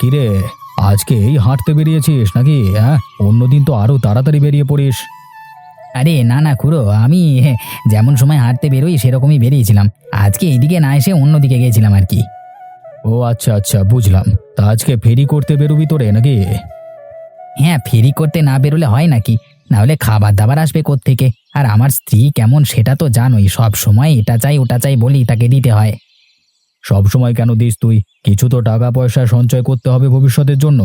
কিরে, আজকে এই হাঁটতে বেরিয়েছিস নাকি? হ্যাঁ, অন্যদিন তো আরো তাড়াতাড়ি বেরিয়ে পড়িস। আরে না না খুড়ো, আমি যেমন সময় হাঁটতে বেরোই সেরকমই বেরিয়েছিলাম। আজকে এইদিকে না এসে অন্যদিকে গেছিলাম আর কি। ও আচ্ছা আচ্ছা, বুঝলাম। তা আজকে ফেরি করতে বেরোবি তোরে নাকি? হ্যাঁ, ফেরি করতে না বেরোলে হয় নাকি? না হলে খাবার দাবার আসবে কোত্থেকে? আর আমার স্ত্রী কেমন সেটা তো জানোই, সব সময় এটা চাই ওটা চাই বলেই তাকে দিতে হয়। সব সময় কেন দিস তুই? কিছু তো টাকা পয়সা সঞ্চয় করতে হবে ভবিষ্যতের জন্য।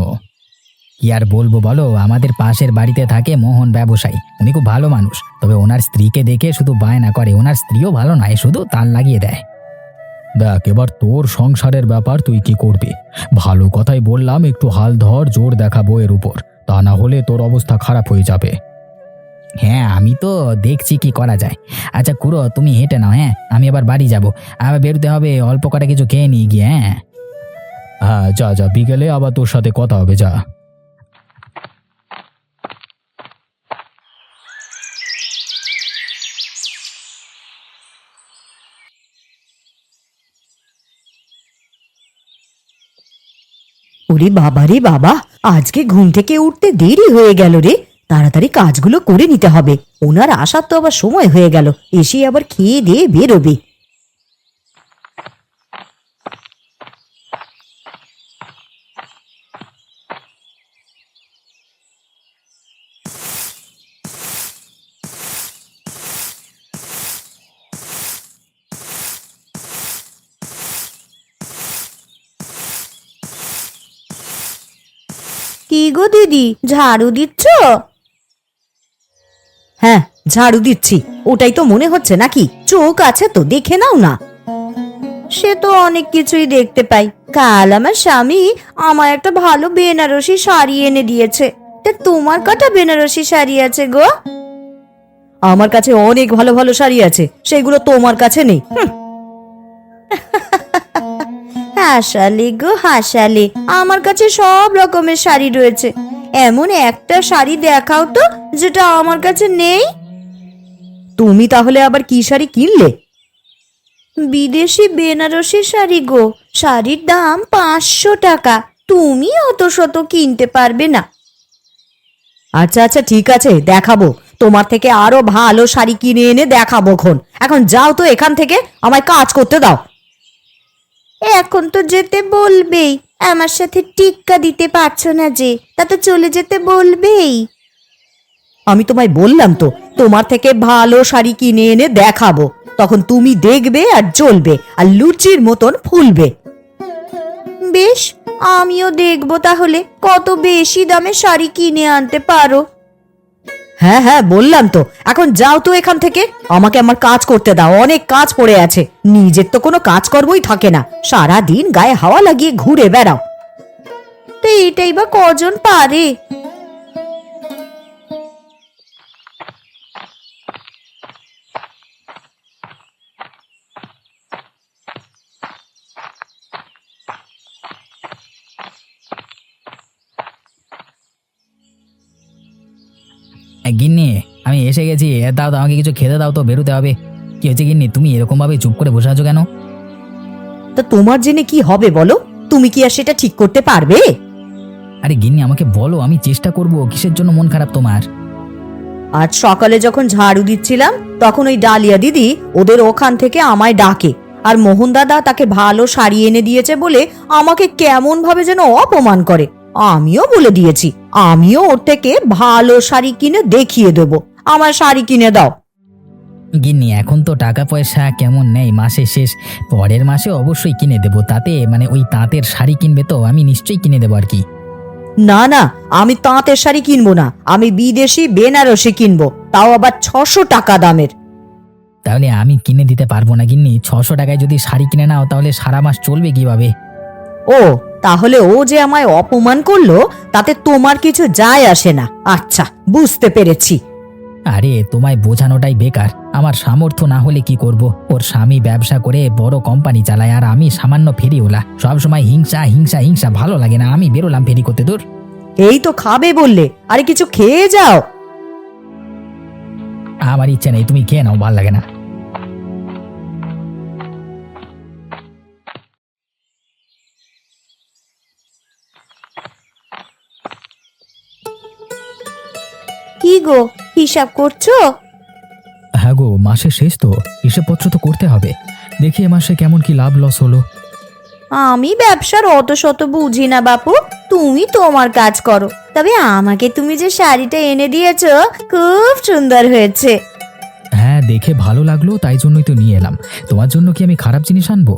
কি আর বলবো বলো, আমাদের পাশের বাড়িতে থাকে মোহন ব্যবসায়ী, উনি খুব ভালো মানুষ। তবে ওনার স্ত্রীকে দেখে শুধু বায়না করে, ওনার স্ত্রীও ভালো নয়, শুধু তাল লাগিয়ে দেয়। দেখ, এবার তোর সংসারের ব্যাপার, তুই কি করবি? ভালো কথাই বললাম, একটু হাল ধর, জোর দেখাবো এর উপর। তা না হলে তোর অবস্থা খারাপ হয়ে যাবে। হ্যাঁ, আমি তো দেখছি কি করা যায়। আচ্ছা খুড়ো, তুমি হেঁটে নাও, হ্যাঁ আমি আবার বাড়ি যাব। আবার বেরোতে হবে, অল্প কটা কিছু খেয়ে নিয়ে গিয়ে। হ্যাঁ হ্যাঁ, যা যা, বিকেলে আবার তোর সাথে কথা হবে, যা। ওরে বাবা রে বাবা, আজকে ঘুম থেকে উঠতে দেরি হয়ে গেল রে। তাড়াতাড়ি কাজগুলো করে নিতে হবে। ওনার আসার তো আবার সময় হয়ে গেল, এসে আবার খেয়ে দিয়ে বেরোবে। কি গো দিদি, ঝাড়ু দিচ্ছ? হ্যাঁ, ঝাড়ু দিচ্ছি। ওটাই তো মনে হচ্ছে নাকি? চোখ আছে তো, দেখে নাও না। সে তো অনেক কিছুই দেখতে পাই। কাল আমার স্বামী আমার একটা ভালো বেনারসি শাড়ি এনে দিয়েছে। তা তোমার কটা বেনারসি শাড়ি আছে গো? আমার কাছে অনেক ভালো ভালো শাড়ি আছে, সেগুলো তোমার কাছে নেই। হাসালে গো হাসালে, আমার কাছে সব রকমের শাড়ি রয়েছে। এমন একটা শাড়ি দেখাও তো যেটা আমার কাছে নেই। তুমি তাহলে আবার কি শাড়ি কিনলে? বিদেশি বেনারসি শাড়ি গো। শাড়ির দাম 500 টাকা। তুমি অত শত কিনতে পারবে না। আচ্ছা আচ্ছা, ঠিক আছে, দেখাবো। তোমার থেকে আরো ভালো শাড়ি কিনে এনে দেখাবো। এখন যাও তো এখান থেকে, আমায় কাজ করতে দাও। এখন তো যেতে বলবেই। আমার সাথে টিক্কা দিতে পারছো না যে, তা তো চলে যেতে বলবেই। আমি তোমায় বললাম তো, তোমার থেকে ভালো শাড়ি কিনে এনে দেখাবো। তখন তুমি দেখবে আর জ্বলবে, আর লুচির মতন ফুলবে। বেশ, আমিও দেখবো তাহলে কত বেশি দামে শাড়ি কিনে আনতে পারো। হ্যাঁ হ্যাঁ, বললাম তো। এখন যাও তো এখান থেকে, আমাকে আমার কাজ করতে দাও, অনেক কাজ পড়ে আছে। নিজের তো কোনো কাজকর্মই থাকে না, সারা দিন গায়ে হাওয়া লাগিয়ে ঘুরে বেড়াও। তো এটাই বা কজন পারে? গিন্নি, আমি এসে গেছি। দাও দাও, আমাকে কিছু খেতে দাও তো, বেরোতে হবে। কি হয়েছে গিন্নি, তুমি এরকম ভাবে চুপ করে বসে আছো কেন? তা তোমার জেনে কি হবে বলো? তুমি কি আর সেটা ঠিক করতে পারবে? আরে গিন্নি, আমাকে বলো, আমি চেষ্টা করব। কিসের জন্য মন খারাপ তোমার? আজ সকালে যখন ঝাড়ু দিচ্ছিলাম, তখন ওই ডালিয়া দিদি ওদের ওখান থেকে আমায় ডাকে। আর মোহন দাদা তাকে ভালো শাড়ি এনে দিয়েছে বলে আমাকে কেমন ভাবে যেন অপমান করে। আমিও বলে দিয়েছি, আমিও ওর থেকে ভালো শাড়ি কিনে দেখিয়ে দেবো। আমার শাড়ি কিনে দাও। গিন্নি, এখন তো টাকা পয়সা কেমন নেই, মাসের শেষ। পরের মাসে অবশ্যই কিনে দেবো। তাতে মানে ওই তাঁতের শাড়ি কিনবে তো, আমি নিশ্চয়ই কিনে দেবো আর কি। না না, আমি তাঁতের শাড়ি কিনবো না, আমি বিদেশি বেনারসি কিনবো, তাও আবার 600 টাকা দামের। তাহলে আমি কিনে দিতে পারবো না গিন্নি। 600 টাকায় যদি শাড়ি কিনে নাও তাহলে সারা মাস চলবে কিভাবে? ও, তাহলে ও যে আমায় অপমান করলো তাতে তোমার কিছু যায় আসে না। আচ্ছা, বুঝতে পেরেছি। আরে তোমায় বোঝানোটাই বেকার। আমার সামর্থ্য না হলে কি করব? ওর স্বামী ব্যবসা করে বড় কোম্পানি চালায়, আর আমি সামান্য ফেরিওয়ালা। সব সময় হিংসা হিংসা হিংসা, ভালো লাগে না। আমি বেরোলাম ফেরি করতে। দূর। এই তো খাবে বললে, আরে কিছু খেয়ে যাও। আমার ইচ্ছা নেই, তুমি খেয়ে নাও, ভালো লাগে না। কি গো, হিসাব করছো? হ্যাঁ গো, মাসের শেষ তো, হিসেবপত্র তো করতে হবে। দেখি এ মাসে কেমন কি লাভ লস হলো। আমি ব্যবসার অত শত বুঝি না বাপু, তুমি তোমার কাজ করো। তবে আমাকে তুমি যে শাড়িটা এনে দিয়েছো খুব সুন্দর হয়েছে। হ্যাঁ, দেখে ভালো লাগলো তাই জন্যই তো নিয়ে এলাম। তোমার জন্য কি আমি খারাপ জিনিস আনবো?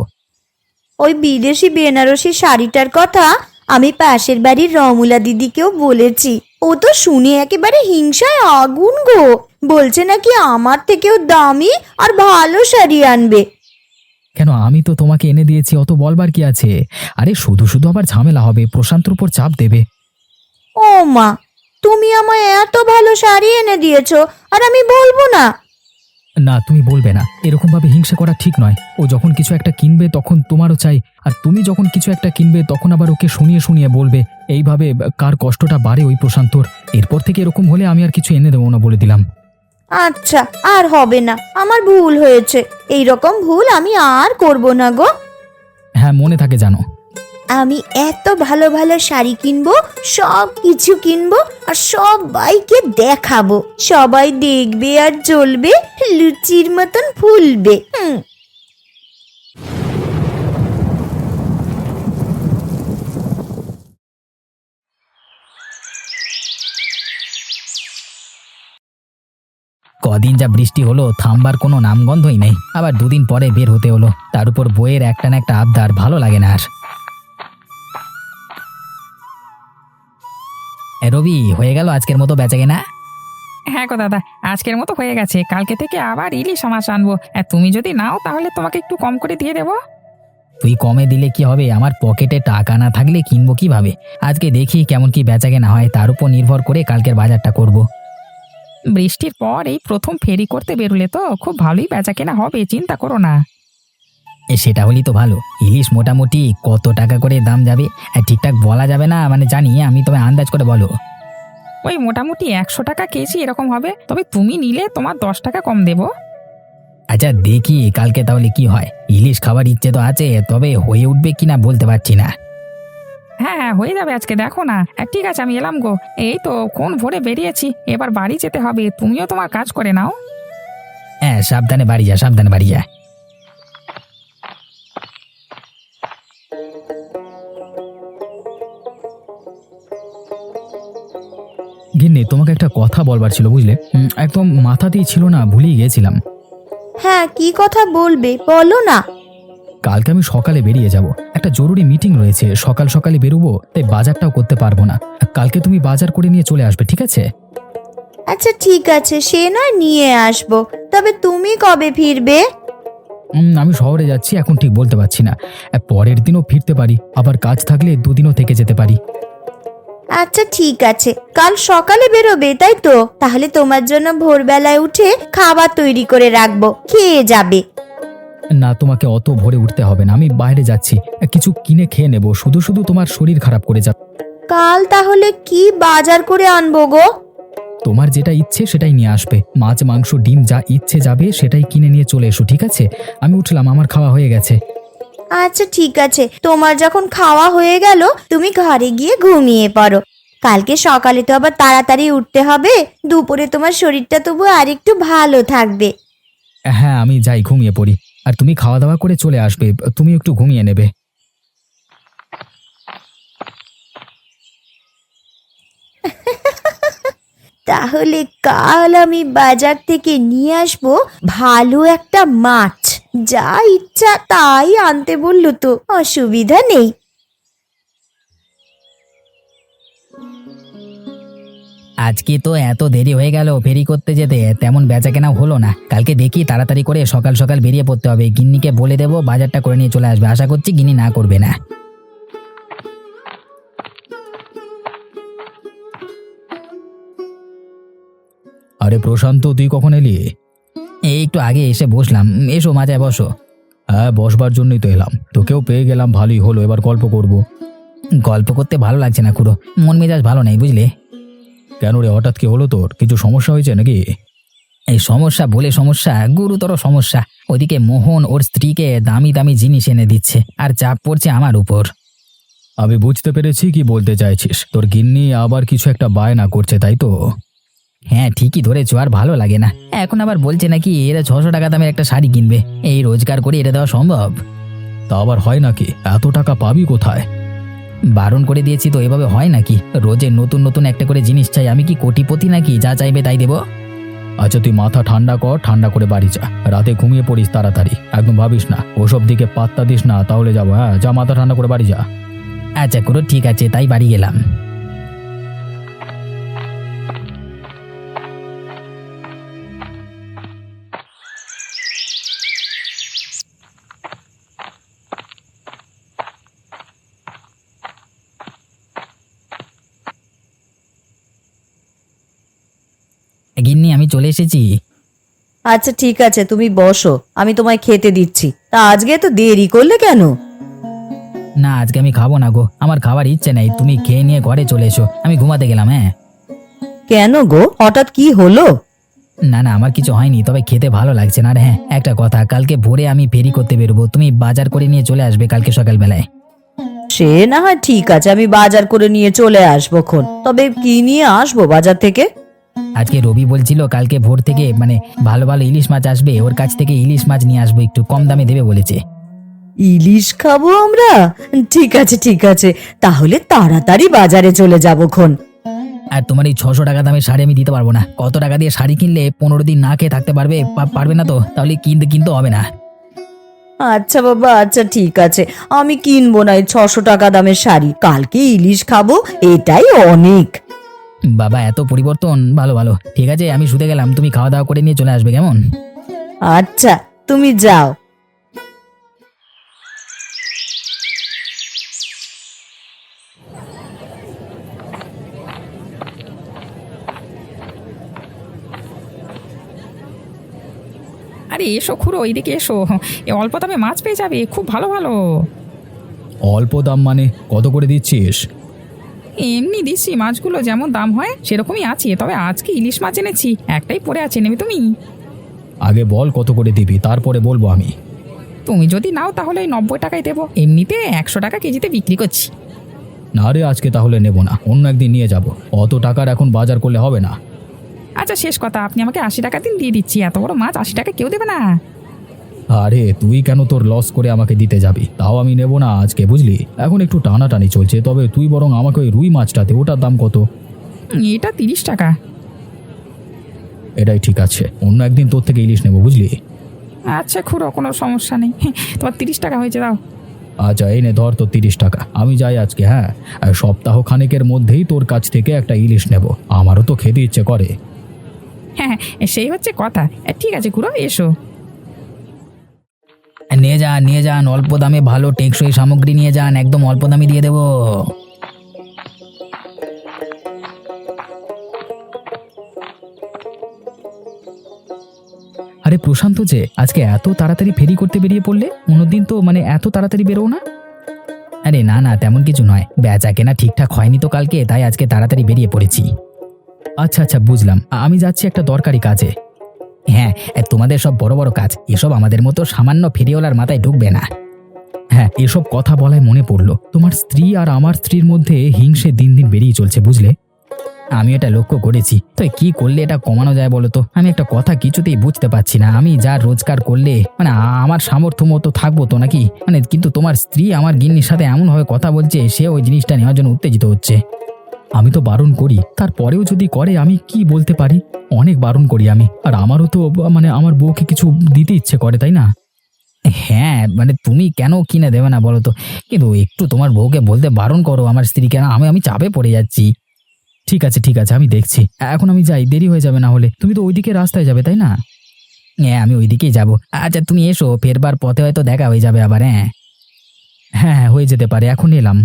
ওই বিদেশি বেনারসি শাড়িটার কথা আমি পাশের বাড়ির রমুলা দিদিকেও বলেছি। ও তো শুনে একেবারে হিংসায় আগুন গো। বলছে নাকি আমার থেকেও দামি আর ভালো শাড়ি আনবে। কেন, আমি তো তোমাকে এনে দিয়েছি, অত বলবার কি আছে? আরে শুধু শুধু আবার ঝামেলা হবে, প্রশান্তর উপর চাপ দেবে। ও মা, তুমি আমায় এত ভালো শাড়ি এনে দিয়েছো আর আমি বলবো না? না, তুমি বলবে না, এরকম ভাবে হিংসা করা ঠিক নয়। ও যখন কিছু একটা কিনবে তখন তোমারও চাই, আর তুমি যখন কিছু একটা কিনবে তখন আবার ওকে শুনিয়ে শুনিয়ে বলবে। এইভাবে কার কষ্টটা বাড়ে ওই প্রশান্তর। এরপর থেকে এরকম হলে আমি আর কিছু এনে দেবো না বলে দিলাম। আচ্ছা, আর হবে না, আমার ভুল হয়েছে। এই রকম ভুল আমি আর করব না গো। হ্যাঁ, মনে থাকে জানো। আমি এত ভালো ভালো শাড়ি কিনবো, সব কিছু কিনবো আর সবাইকে দেখাবো। সবাই দেখবে আর জ্বলবে, লুচির মতন ফুলবে। কদিন যা বৃষ্টি হলো, থামবার কোনো নামগন্ধই নেই। আবার দুদিন পরে বের হতে হলো, তার উপর বইয়ের একটা না একটা আবদার, ভালো লাগে না আর। রবি, হয়ে গেল আজকের মতো বেচাকেনা? হ্যাঁ গো দাদা, আজকের মতো হয়ে গেছে। কালকে থেকে আবার ইলিশ মাছ আনবো। আর তুমি যদি নাও তাহলে তোমাকে একটু কম করে দিয়ে দেবো। তুই কমে দিলে কি হবে? আমার পকেটে টাকা না থাকলে কিনবো কিভাবে? আজকে দেখি কেমন কি বেচাকেনা হয়, তার উপর নির্ভর করে কালকের বাজারটা করব। বৃষ্টির পর এই প্রথম ফেরি করতে বেরোলে তো খুব ভালোই বেচা কেনা হবে, চিন্তা করো না। সেটা হলেই তো ভালো। ইলিশ মোটামুটি কত টাকা করে দাম যাবে? ঠিকঠাক বলা যাবে না, মানে জানি আমি, তবে আন্দাজ করে বলো। ওই মোটামুটি 100 টাকা কেজি এরকম হবে, তবে তুমি নিলে তোমার 10 টাকা কম দেবো। আচ্ছা দেখি কালকে তাহলে কি হয়। ইলিশ খাবার ইচ্ছে তো আছে, তবে হয়ে উঠবে কিনা বলতে পারছি না। হ্যাঁ হ্যাঁ, হয়ে যাবে আজকে, দেখো না। ঠিক আছে, আমি এলাম গো। এই তো কোন ভোরে বেরিয়েছি, এবার বাড়ি যেতে হবে। তুমিও তোমার কাজ করে নাও। হ্যাঁ, সাবধানে বাড়ি যা, সাবধানে বাড়ি যা। গিন্নি, তোমাকে একটা কথা বলবার ছিল বুঝলে। একদম মাথাতেই ছিল না, ভুলেই গিয়েছিলাম। হ্যাঁ, কি কথা বলবে বলো না। কালকে আমি সকালে বেরিয়ে যাব, একটা জরুরি মিটিং রয়েছে, সকাল সকালে বেরোবো, তাই বাজারটাও করতে পারবো না। কালকে তুমি বাজার করে নিয়ে চলে আসবে, ঠিক আছে? আচ্ছা ঠিক আছে, সে নয় নিয়ে আসবো। তবে তুমি কবে ফিরবে? আমি শহরে যাচ্ছি, এখন ঠিক বলতে পারছি না। পরের দিনও ফিরতে পারি, আবার কাজ থাকলে দুদিনও থেকে যেতে পারি। আচ্ছা ঠিক আছে, কাল সকালে বেরোবে তাই তো? তাহলে তোমার জন্য ভোরবেলায় উঠে খাবার তৈরি করে রাখবো, খেয়ে যাবে। না, তোমাকে অত ভোরে উঠতে হবে না, আমি বাইরে যাচ্ছি, কিছু কিনে খেয়ে নেব। শুধু শুধু তোমার শরীর খারাপ করে যাবে। কাল তাহলে কি বাজার করে আনবো গো? তোমার যেটা ইচ্ছে সেটাই নিয়ে আসবে, মাছ মাংস ডিম যা ইচ্ছে যাবে সেটাই কিনে নিয়ে চলে এসো, ঠিক আছে? আমি উঠলাম, আমার খাওয়া হয়ে গেছে। আচ্ছা ঠিক আছে, তোমার যখন খাওয়া হয়ে গেল তুমি ঘরে গিয়ে ঘুমিয়ে পড়ো। কালকে সকালে তো আবার তাড়াতাড়ি উঠতে হবে, দুপুরে তোমার শরীরটা তবু আরেকটু ভালো থাকবে। হ্যাঁ, আমি যাই, ঘুমিয়ে পড়ি। আর তুমি খাওয়া দাওয়া করে চলে আসবে, তুমি একটু ঘুমিয়ে নেবে। তাহলে কাল আমি বাজার থেকে নিয়ে আসবো ভালো একটা মাছ। যা ইচ্ছা তাই আনতে বললো তো, অসুবিধা নেই। আজকে তো এত দেরি হয়ে গেল ফেরি করতে যেতে, তেমন বেচাকেনা হলো না। কালকে দেখি তাড়াতাড়ি করে সকাল সকাল বেরিয়ে পড়তে হবে। গিন্নিকে বলে দেবো বাজারটা করে নিয়ে চলে আসবে, আশা করছি গিন্নি না করবে না। আরে প্রশান্ত, তুই কখন এলি? এই একটু আগে এসে বসলাম। এসো মাঝে বসো। হ্যাঁ, বসবার জন্যই তো এলাম, তোকেও পেয়ে গেলাম, ভালোই হলো। এবার গল্প করব। গল্প করতে ভালো লাগছে না খুড়ো, মন মেজাজ ভালো নেই বুঝলে। কেন রে, হঠাৎ কি হলো তোর? কিছু সমস্যা হয়েছে নাকি? এই সমস্যা বলে সমস্যা, গুরুতর সমস্যা। ওদিকে মোহন ওর স্ত্রীকে দামি দামি জিনিস এনে দিচ্ছে, আর চাপ পড়ছে আমার উপর। আমি বুঝতে পেরেছি কি বলতে চাইছিস। তোর গিন্নি আবার কিছু একটা বায়না করছে, তাই তো? হ্যাঁ ঠিকই ধরেছো, আর ভালো লাগে না। এখন আবার বলছে নাকি এরা 600 টাকা দামের একটা শাড়ি কিনবে। এই রোজগার করে এটা দেওয়া সম্ভব? তা আবার হয় নাকি? এত টাকা পাবি কোথায়? বারণ করে দিয়েছি তো, এভাবে হয় নাকি? রোজে নতুন নতুন একটা করে জিনিস চাই, আমি কি কোটিপতি নাকি যা চাইবে তাই দেবো? আচ্ছা তুই মাথা ঠান্ডা কর, ঠান্ডা করে বাড়ি যা, রাতে ঘুমিয়ে পড়িস তাড়াতাড়ি, একদম ভাবিস না, ওসব দিকে পাত্তা দিস না, তাহলে যাবো। হ্যাঁ যা, মাথা ঠান্ডা করে বাড়ি যা। আচ্ছা করো, ঠিক আছে, তাই বাড়ি গেলাম। গিন্নি আমি চলে এসেছি। আচ্ছা ঠিক আছে, তুমি বসো, আমি তোমায় খেতে দিচ্ছি। তা আজকে তো দেরি করলে কেন? না আজকে আমি খাবো না গো, আমার খাবার ইচ্ছে নেই, তুমি খেয়ে নিয়ে ঘরে চলে এসো, আমি ঘুমাতে গেলাম। হ্যাঁ কেন গো, হঠাৎ কি হলো? না না আমার কিছু হয়নি, তবে খেতে ভালো লাগছে না। আর হ্যাঁ একটা কথা, কালকে ভোরে আমি ফেরি করতে বেরোবো, তুমি বাজার করে নিয়ে চলে আসবে কালকে সকালবেলায়। সে না হয় ঠিক আছে, আমি বাজার করে নিয়ে চলে আসবো খন। তবে কি নিয়ে আসবো বাজার থেকে? আজকে রবি বলছিল কালকে ভোর থেকে মানে ভালো ভালো ইলিশ মাছ আসবে, ওর কাছ থেকে ইলিশ মাছ নিয়ে আসবো, একটু কম দামে দেবে বলেছে। ইলিশ খাবো আমরা? ঠিক আছে ঠিক আছে, তাহলে তাড়াতাড়ি বাজারে চলে যাবো খন। আর তোমার এই 600 টাকা দামের শাড়ি আমি দিতে পারবো না। কত টাকা দিয়ে শাড়ি কিনলে 15 দিন না খেয়ে থাকতে পারবে? পারবে না তো, তাহলে কিনতে হবে না। আচ্ছা বাবা, আচ্ছা ঠিক আছে, আমি কিনবো না এই 600 টাকা দামের শাড়ি। কালকে ইলিশ খাবো, এটাই অনেক। বাবা এত পরিবর্তন, ভালো ভালো, ঠিক আছে আমি শুতে গেলাম, তুমি খাওয়া দাওয়া করে নিয়ে চলে আসবে কেমন? আচ্ছা তুমি যাও। আরে এসো খুড়ো, এইদিকে এসো, এ অল্প দামে মাছ পেয়ে যাবে, খুব ভালো ভালো। অল্প দাম মানে কত করে দিচ্ছিস? এমনি দিচ্ছি, মাছগুলো যেমন দাম হয় সেরকমই আছে, তবে আজকে ইলিশ মাছ এনেছি, একটাই পড়ে আছে, নেবে তুমি? আগে বল কত করে দিবি, তারপরে বলবো আমি। তুমি যদি নাও তাহলে ওই 90 টাকায় দেবো, এমনিতে 100 টাকা কেজিতে বিক্রি করছি। না রে, আজকে তাহলে নেব না, অন্য একদিন নিয়ে যাব, অত টাকার এখন বাজার করলে হবে না। আচ্ছা শেষ কথা, আপনি আমাকে 80 টাকা দিন, দিয়ে দিচ্ছি, এত বড় মাছ 80 টাকা কেউ দেবে না। আরে তুই কেন তোর লস করে আমাকে দিতে যাবি? তাও আমি নেব না আজকে, বুঝলি? এখন একটু টানাটানি চলছে, তবে তুই বরং আমাকে ওই রুই মাছটাতে, ওটার দাম কত? এটা 30 টাকা। এটাই ঠিক আছে, অন্য একদিন তোর থেকে ইলিশ নেবো, বুঝলি? আচ্ছা খুড়ো, কোনো সমস্যা নেই, তোমার 30 টাকা হয়েছে, দাও। আচ্ছা এই নে ধর তোর 30 টাকা, আমি যাই আজকে। হ্যাঁ, আর সপ্তাহ খানেকের মধ্যেই তোর কাছ থেকে একটা ইলিশ নেব, আমারও তো খেতে ইচ্ছে করে। হ্যাঁ সেই হচ্ছে কথা। ঠিক আছে খুড়ো, এসো। নিয়ে যান অল্প দামে ভালো টেকসই সামগ্রী নিয়ে যান, একদম অল্প দামে দিয়ে দেবো। আরে প্রশান্ত যে আজকে এত তাড়াতাড়ি ফেরি করতে বেরিয়ে পড়লে, অন্যদিন তো মানে এত তাড়াতাড়ি বেরো না। আরে না না তেমন কিছু নয়, বেচা কেনা ঠিকঠাক হয়নি তো কালকে, তাই আজকে তাড়াতাড়ি বেরিয়ে পড়েছি। আচ্ছা আচ্ছা বুঝলাম, আমি যাচ্ছি একটা দরকারি কাজে। হ্যাঁ তোমাদের সব বড় বড় কাজ, এসব আমাদের মতো সামান্য ফেরিওয়ালার মাথায় ঢুকবে না। হ্যাঁ, এসব কথা বলায় মনে পড়লো, তোমার স্ত্রী আর আমার স্ত্রীর মধ্যে হিংসে দিন দিন বেরিয়ে চলছে, বুঝলে? আমি এটা লক্ষ্য করেছি, তো কি করলে এটা কমানো যায় বলো তো? আমি একটা কথা কিছুতেই বুঝতে পারছি না, আমি যা রোজগার করলে মানে আমার সামর্থ্য মতো থাকবো তো নাকি, মানে কিন্তু তোমার স্ত্রী আমার গিন্নির সাথে এমনভাবে কথা বলছে, সে ওই জিনিসটা নেওয়ার জন্য উত্তেজিত হচ্ছে। আমি তো বারণ করি, তারপরেও যদি করে আমি কি বলতে পারি? অনেক বারণ করি আমি, আর আমারও তো মানে আমার বউকে কিছু দিতে ইচ্ছে করে, তাই না? হ্যাঁ মানে তুমি কেন কিনে দেবে না বলো তো, কিন্তু একটু তোমার বউকে বলতে বারণ করো আমার স্ত্রীকে, না আমি চাপে পড়ে যাচ্ছি। ঠিক আছে ঠিক আছে, আমি দেখছি, এখন আমি যাই, দেরি হয়ে যাবে না হলে। তুমি তো ওইদিকে রাস্তায় যাবে, তাই না? হ্যাঁ আমি ওইদিকেই যাবো। আচ্ছা তুমি এসো, ফেরবার পথে হয়তো দেখা হয়ে যাবে আবার। হ্যাঁ হ্যাঁ হ্যাঁ হয়ে যেতে পারে, এখন এলাম।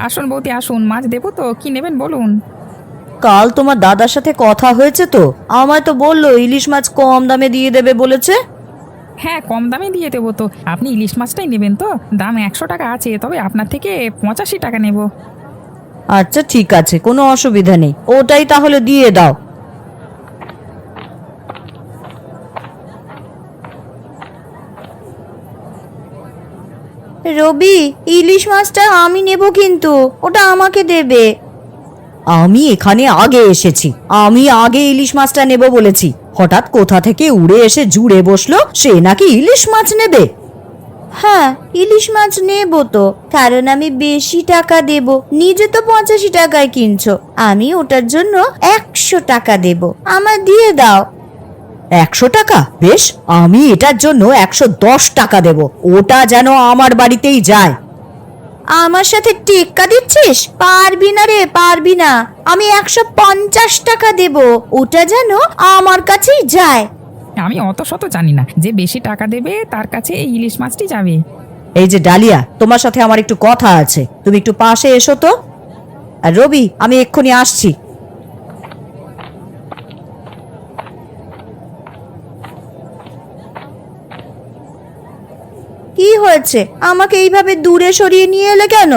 আসুন বৌদি আসুন, মাছ দেবো তো, কি নেবেন বলুন। কাল তোমার দাদার সাথে কথা হয়েছে তো, আমায় তো বললো ইলিশ মাছ কম দামে দিয়ে দেবে বলেছে। হ্যাঁ কম দামে দিয়ে দেবো তো, আপনি ইলিশ মাছটাই নেবেন তো? দাম 100 টাকা আছে, তবে আপনার থেকে 85 টাকা নেব। আচ্ছা ঠিক আছে, কোনো অসুবিধা নেই, ওটাই তাহলে দিয়ে দাও। রবি, ইলিশ মাছটা আমি নেব, কিন্তু ওটা আমাকে দেবে। আমি এখানে আগে এসেছি, আমি আগে ইলিশ মাছটা নেব বলেছি। হঠাৎ কোথা থেকে উড়ে এসে জুড়ে বসলো সে নাকি ইলিশ মাছ নেবে। হ্যাঁ, ইলিশ মাছ নেব তো, কারণ আমি বেশি টাকা দেব। নিজে তো 85 টাকায় কিনছো, আমি ওটার জন্য 100 টাকা দেব। আমার দিয়ে দাও। 100 টাকা? বেশ, আমি এটার জন্য 110 টাকা দেব। ওটা যেন আমার বাড়িতেই যায়। আমার সাথে টেক্কা দিচ্ছিস? পারবি না রে, পারবি না। আমি 150 টাকা দেব, ওটা যেন আমার কাছেই যায়। আমি অত শত জানি না, যে বেশি টাকা দেবে তার কাছে এই ইলিশ মাছটি যাবে। এই যে ডালিয়া, তোমার সাথে আমার একটু কথা আছে, তুমি একটু পাশে এসো তো। আর রবি, আমি এক্ষুনি আসছি। কি হয়েছে? আমাকে এইভাবে দূরে সরিয়ে নিয়ে এলে কেন?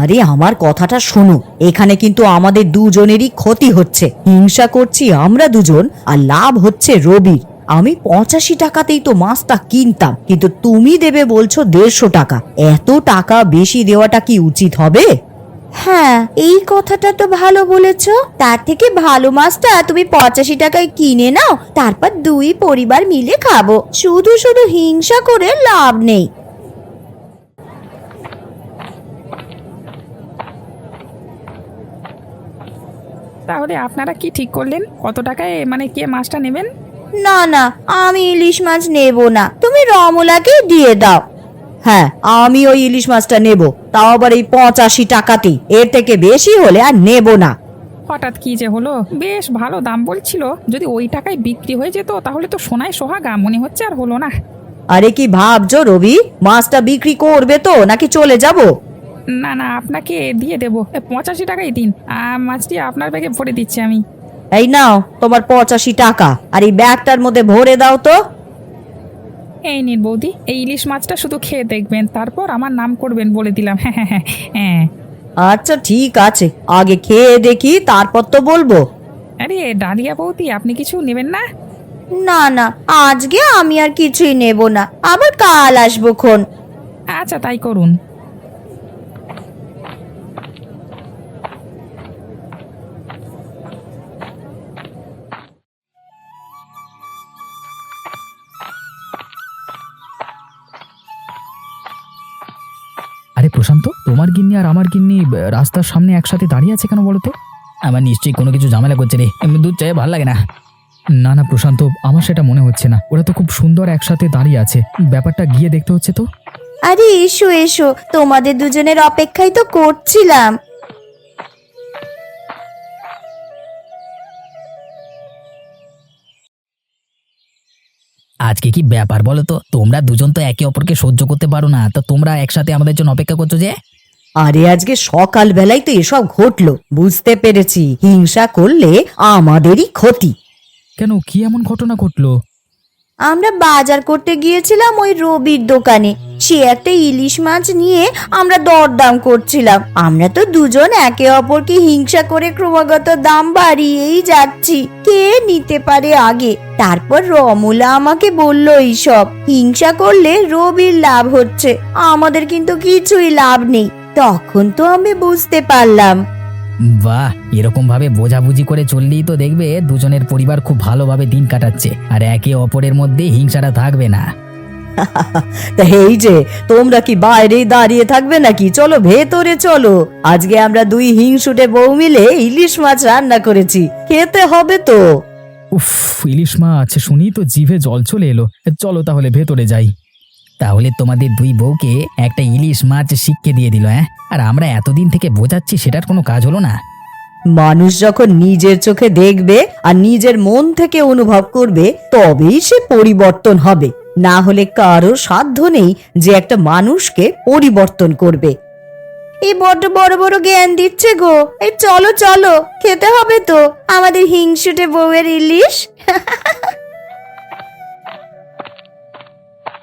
আরে আমার কথাটা শোনো, এখানে কিন্তু আমাদের দুজনেরই ক্ষতি হচ্ছে। হিংসা করছি আমরা দুজন, আর লাভ হচ্ছে রবির। আমি 85 টাকাতেই তো মাছটা কিনতাম, কিন্তু তুমি দেবে বলছো 150 টাকা। এত টাকা বেশি দেওয়াটা কি উচিত হবে? হ্যাঁ, এই কথাটা তো ভালো বলেছো। তার থেকে ভালো মাছটা তুমি 85 টাকায় কিনে নাও, তারপর দুই পরিবার মিলে খাবো। শুধু শুধু হিংসা করে লাভ নেই। তাহলে আপনারা কি ঠিক করলেন? কত টাকায় মানে কে মাছটা নেবেন? না না, আমি ইলিশ মাছ নেব না, তুমি রমলাকে দিয়ে দাও। হ্যাঁ, আমি ওই ইলিশ মাছটা নেব, তাও আবার এই 85 টাকাতেই। এর থেকে বেশি হলে আর নেব না। হঠাৎ কি যে হলো? বেশ ভালো দাম বলছিল, যদি ওই টাকায় বিক্রি হয়ে যেত তাহলে তো সোনায় সোহাগা। মনে হচ্ছে আর হলো না। আরে কি ভাবছো রবি? মাছটা বিক্রি করবে তো নাকি চলে যাব? না না, আপনাকে দিয়ে দেবো। 85 টাকাই দিন, মাছটি আপনার ব্যাগে ভরে দিচ্ছি আমি। এই নাও তোমার 85 টাকা, আর এই ব্যাগটার মধ্যে ভরে দাও তো। এই নিন বৌদি, এই ইলিশ মাছটা শুধু খেয়ে দেখবেন, তারপর আমার নাম করবেন বলে দিলাম। হ্যাঁ হ্যাঁ হ্যাঁ হ্যাঁ। আচ্ছা ঠিক আছে, আগে খেয়ে দেখি, তারপর তো বলবো। আরে ডালিয়া বৌদি, আপনি কিছু নেবেন না? না না, আজকে আমি আর কিছুই নেব না, আবার কাল আসবো খন। আচ্ছা তাই করুন। আরে প্রশান্ত, তোমার গিন্নি আর আমার গিন্নি রাস্তার সামনে একসাথে দাঁড়িয়ে আছে কেন বলো তো? আমার নিশ্চয়ই কোনো কিছু ঝামেলা করছে রে, এমনি দুধ চায়ে ভালো লাগে না। না না প্রশান্ত, আমার সেটা মনে হচ্ছে না। ওরা তো খুব সুন্দর একসাথে দাঁড়িয়ে আছে, ব্যাপারটা গিয়ে দেখতে হচ্ছে তো। আরে এসো এসো, তোমাদের দুজনের অপেক্ষাই তো করছিলাম। আজকে কি ব্যাপার বলো তো? তোমরা দুজন তো একে অপরকে সহ্য করতে পারো না, তো তোমরা একসাথে আমাদের জন্য অপেক্ষা করছো যে? আরে আজকে সকাল বেলায় তো এসব ঘটলো, বুঝতে পেরেছি। হিংসা করলে আমাদেরই ক্ষতি। কেন, কি এমন ঘটনা ঘটলো? আমরা বাজার করতে গিয়েছিলাম ওই রবির দোকানে। সে একটা ইলিশ মাছ নিয়ে আমরা দরদাম করছিলাম। আমরা তো দুজন একে অপরকে হিংসা করে ক্রমাগত দাম বাড়িয়েই যাচ্ছি, কে নিতে পারে আগে। তারপর রমলা আমাকে বলল, এইসব হিংসা করলে রবির লাভ হচ্ছে, আমাদের কিন্তু কিছুই লাভ নেই। তখন তো আমি বুঝতে পারলাম। বাহ, এরকম ভাবে বোঝাবুঝি করে চললেই তো দেখবে দুজনের পরিবার খুব ভালোভাবে দিন কাটাচ্ছে, আর একে অপরের মধ্যে হিংসাটা থাকবে না। তা এই যে তোমরা কি বাইরেই দাঁড়িয়ে থাকবে নাকি? চলো ভেতরে চলো। আজকে আমরা দুই হিংসুটে বউ মিলে ইলিশ মাছ রান্না করেছি, খেতে হবে তো। উফ, ইলিশ মাছ শুনি তো জিভে জল চলে এলো। চলো তাহলে ভেতরে যাই। তাহলে তোমাদের দুই বউকে একটা ইলিশ মাছ শিক্ষে দিয়ে দিল, হ্যাঁ? আর আমরা এতদিন থেকে বোঝাচ্ছি, সেটার কোনো কাজ হলো না। মানুষ যখন নিজের চোখে দেখবে আর নিজের মন থেকে অনুভব করবে, তবেই সে পরিবর্তন হবে। না হলে কারো সাধ্য নেই যে একটা মানুষকে পরিবর্তন করবে। এই বড় বড় বড় জ্ঞান দিচ্ছে গো। এই চলো চলো, খেতে হবে তো আমাদের হিংসুটে বউয়ের ইলিশ।